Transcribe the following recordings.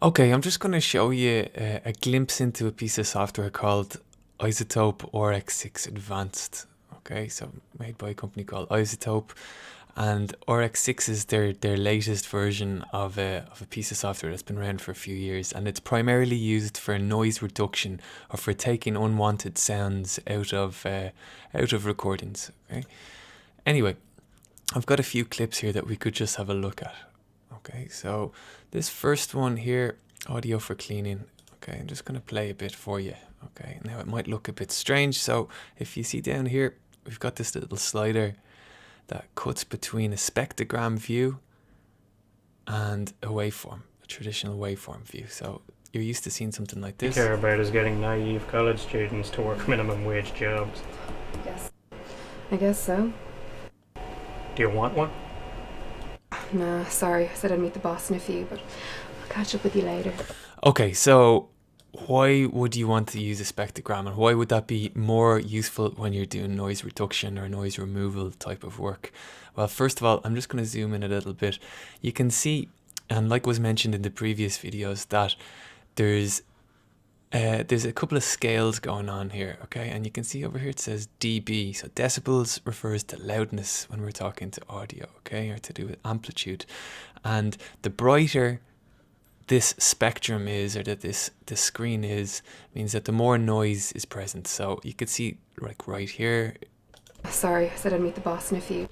Okay, I'm just going to show you a glimpse into a piece of software called Isotope RX6 Advanced. Okay, so made by a company called Isotope, and RX6 is their latest version of a piece of software that's been around for a few years, and it's primarily used for noise reduction or for taking unwanted sounds out of recordings. Okay. Anyway, I've got a few clips here that we could just have a look at. Okay, so this first one here, audio for cleaning. Okay, I'm just going to play a bit for you. Okay, now it might look a bit strange. So if you see down here, we've got this little slider that cuts between a spectogram view and a waveform, a traditional waveform view. So you're used to seeing something like You this. care about is getting naive college students to work minimum wage jobs. Yes. I guess so. Do you want one? Nah, sorry. I said I'd meet the boss in a few, but I'll catch up with you later. Okay, so why would you want to use a spectrogram, and why would that be more useful when you're doing noise reduction or noise removal type of work? Well, first of all, I'm just going to zoom in a little bit. You can see, and like was mentioned in the previous videos, that there's a couple of scales going on here, okay? And you can see over here it says dB. So decibels refers to loudness when we're talking to audio, okay? Or to do with amplitude. And the brighter this spectrum is, or that this screen is, means that the more noise is present. So you could see like right here. Sorry, I said I'd meet the boss in a few.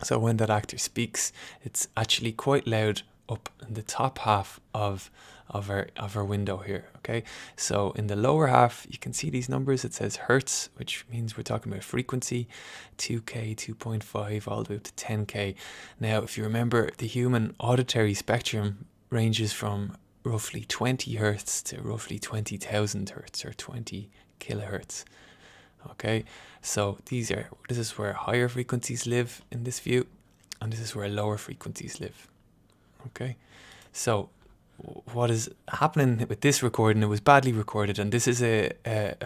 So when that actor speaks, it's actually quite loud up in the top half of our window here. Okay, so in the lower half you can see these numbers. It says hertz, which means we're talking about frequency, 2k, 2.5, all the way up to 10k. Now if you remember, the human auditory spectrum ranges from roughly 20 hertz to roughly 20,000 hertz, or 20 kilohertz. Okay, so this is where higher frequencies live in this view, and this is where lower frequencies live. Okay, so what is happening with this recording? It was badly recorded, and this is a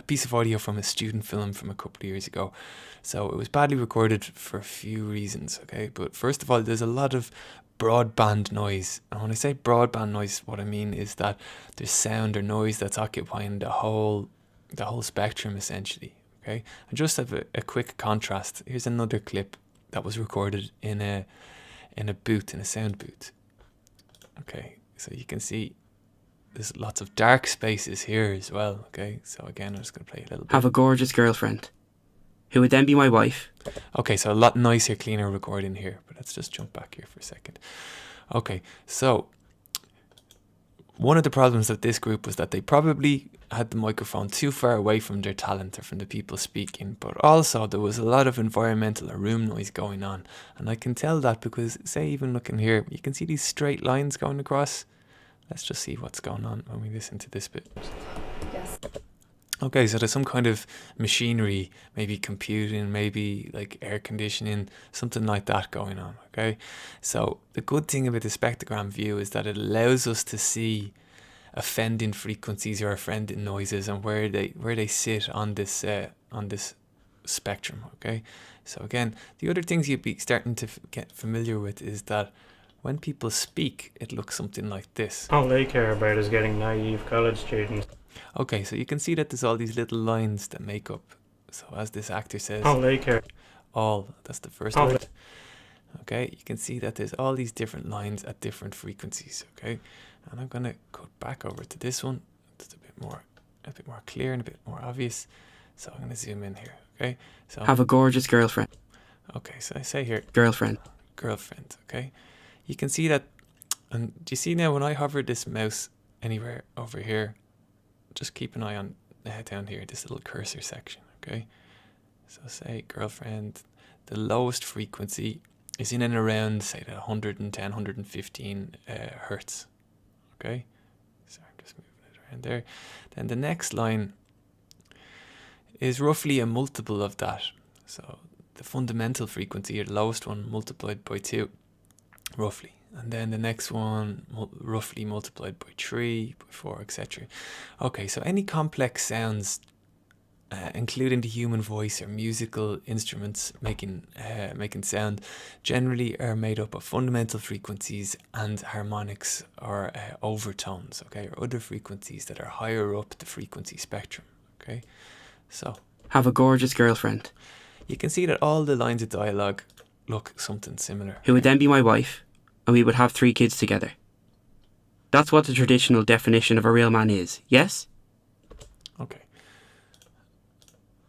piece of audio from a student film from a couple of years ago. So it was badly recorded for a few reasons. Okay, but first of all, there's a lot of broadband noise, and when I say broadband noise, what I mean is that there's sound or noise that's occupying the whole spectrum essentially. Okay, and just have a quick contrast. Here's another clip that was recorded in a booth, in a sound booth. Okay, so you can see there's lots of dark spaces here as well. Okay, so again, I'm just going to play a little bit. Have a gorgeous girlfriend, who would then be my wife. Okay, so a lot nicer, cleaner recording here, but let's just jump back here for a second. Okay, so one of the problems of this group was that they probably had the microphone too far away from their talent, or from the people speaking, but also there was a lot of environmental or room noise going on. And I can tell that because, say, even looking here, you can see these straight lines going across. Let's just see what's going on when we listen to this bit. Yes. Okay, so there's some kind of machinery, maybe computing, maybe like air conditioning, something like that going on. Okay, so the good thing about the spectrogram view is that it allows us to see offending frequencies or offending noises, and where they sit on this spectrum. Okay, so again, the other things you'd be starting to get familiar with is that when people speak, it looks something like this. All they care about is getting naive college students. Okay, so you can see that there's all these little lines that make up. So as this actor says, All they care. all, that's the first All word. Okay, you can see that there's all these different lines at different frequencies. Okay, and I'm gonna cut back over to this one. It's a bit more clear and a bit more obvious. So I'm gonna zoom in here. Okay, so Have a gorgeous girlfriend. okay, so I say here Girlfriend. girlfriend. Okay, you can see that, and do you see now when I hover this mouse anywhere over here? Just keep an eye on down here, this little cursor section. Okay, so say girlfriend, the lowest frequency is in and around, say, the 110, 115 hertz. Okay, so I'm just moving it around there. Then the next line is roughly a multiple of that. So the fundamental frequency, or the lowest one, multiplied by 2, roughly. And then the next one roughly multiplied by 3, by 4, etc. Okay, so any complex sounds including the human voice or musical instruments making sound, generally are made up of fundamental frequencies and harmonics or overtones, okay, or other frequencies that are higher up the frequency spectrum, okay. So Have a gorgeous girlfriend, you can see that all the lines of dialogue look something similar. who would then be my wife, and we would have 3 kids together. That's what the traditional definition of a real man is, yes? Okay.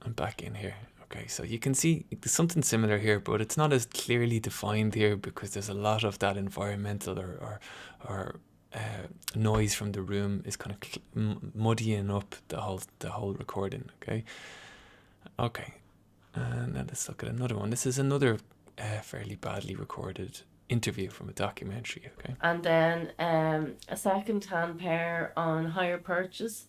I'm back in here. Okay, so you can see there's something similar here, but it's not as clearly defined here because there's a lot of that environmental or noise from the room is kind of muddying up the whole recording. Okay, and now let's look at another one. This is another fairly badly recorded interview from a documentary. Okay, And then a second-hand pair on hire purchase.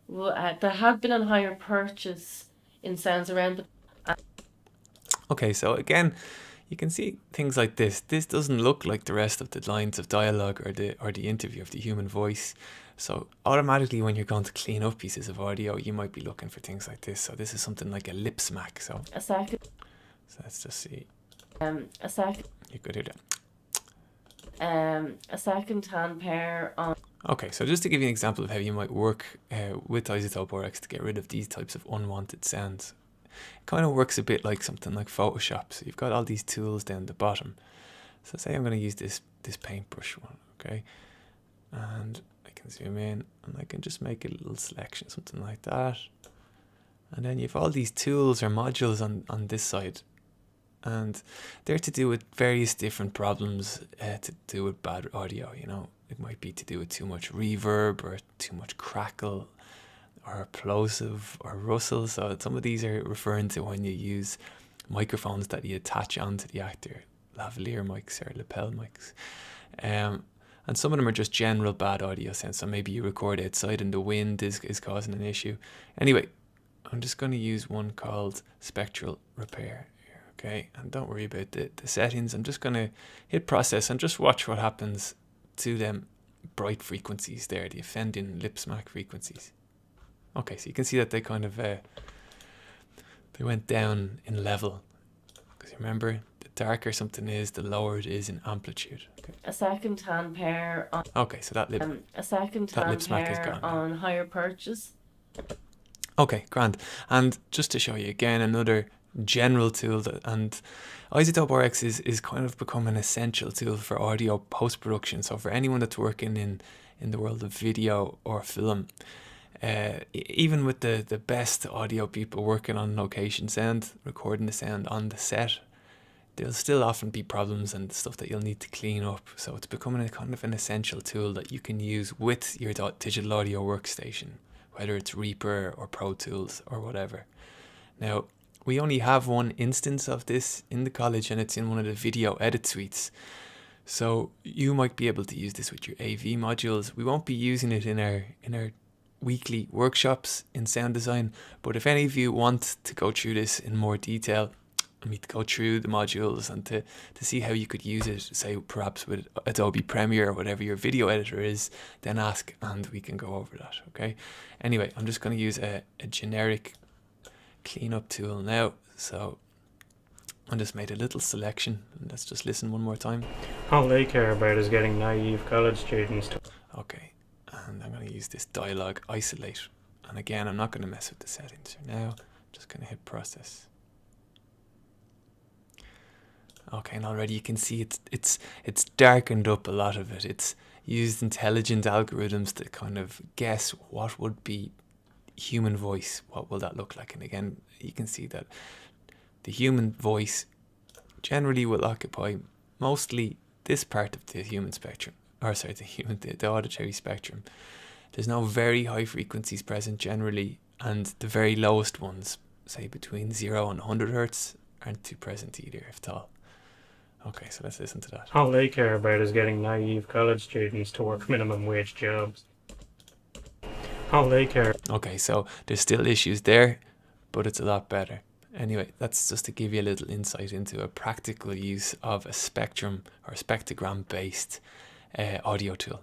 There have been on hire purchase in sounds around the Okay, so again, you can see things like this. This doesn't look like the rest of the lines of dialogue or the interview of the human voice. So automatically when you're going to clean up pieces of audio, you might be looking for things like this. So this is something like a lip smack. So a let's just see. second You could hear that. a second-hand pair on Okay, so just to give you an example of how you might work with Isotope RX to get rid of these types of unwanted sounds. It kind of works a bit like something like Photoshop. So you've got all these tools down the bottom. So say I'm going to use this paintbrush one, okay? And I can zoom in and I can just make a little selection, something like that. And then you have all these tools or modules on this side. And they're to do with various different problems to do with bad audio, you know. It might be to do with too much reverb or too much crackle or plosive or rustle. So some of these are referring to when you use microphones that you attach onto the actor, lavalier mics or lapel mics. And some of them are just general bad audio sounds. So maybe you record outside and the wind is causing an issue. Anyway, I'm just going to use one called Spectral Repair. Okay, and don't worry about the settings. I'm just going to hit process and just watch what happens to them bright frequencies there, the offending lip smack frequencies. Okay, so you can see that they kind of they went down in level, because remember, the darker something is, the lower it is in amplitude. Okay, a second-hand pair on okay, so that lip smack is pair gone now. on hire purchase. Okay, grand. And just to show you again another general tool and Isotope RX is kind of become an essential tool for audio post-production. So for anyone that's working in the world of video or film, even with the best audio people working on location sound, recording the sound on the set, there'll still often be problems and stuff that you'll need to clean up. So it's becoming a kind of an essential tool that you can use with your digital audio workstation, whether it's Reaper or Pro Tools or whatever. Now, we only have one instance of this in the college, and it's in one of the video edit suites. So you might be able to use this with your AV modules. We won't be using it in our weekly workshops in sound design, but if any of you want to go through this in more detail, I mean, to go through the modules and to see how you could use it, say perhaps with Adobe Premiere or whatever your video editor is, then ask and we can go over that, okay? Anyway, I'm just going to use a generic cleanup tool now. So I just made a little selection. Let's just listen one more time. All they care about is getting naive college students to... Okay, and I'm going to use this dialogue isolate. And again, I'm not going to mess with the settings for now. I'm just going to hit process. Okay, and already you can see it's darkened up a lot of it. It's used intelligent algorithms to kind of guess what would be human voice. What will that look like? And again, you can see that the human voice generally will occupy mostly this part of the human spectrum, or sorry, the auditory spectrum. There's no very high frequencies present generally, and the very lowest ones, say between 0 and 100 hertz, aren't too present either, if at all. Okay, so let's listen to that. All they care about is getting naive college students to work minimum wage jobs. All they care... Okay, so there's still issues there, but it's a lot better. Anyway, that's just to give you a little insight into a practical use of a spectrum or spectogram based audio tool.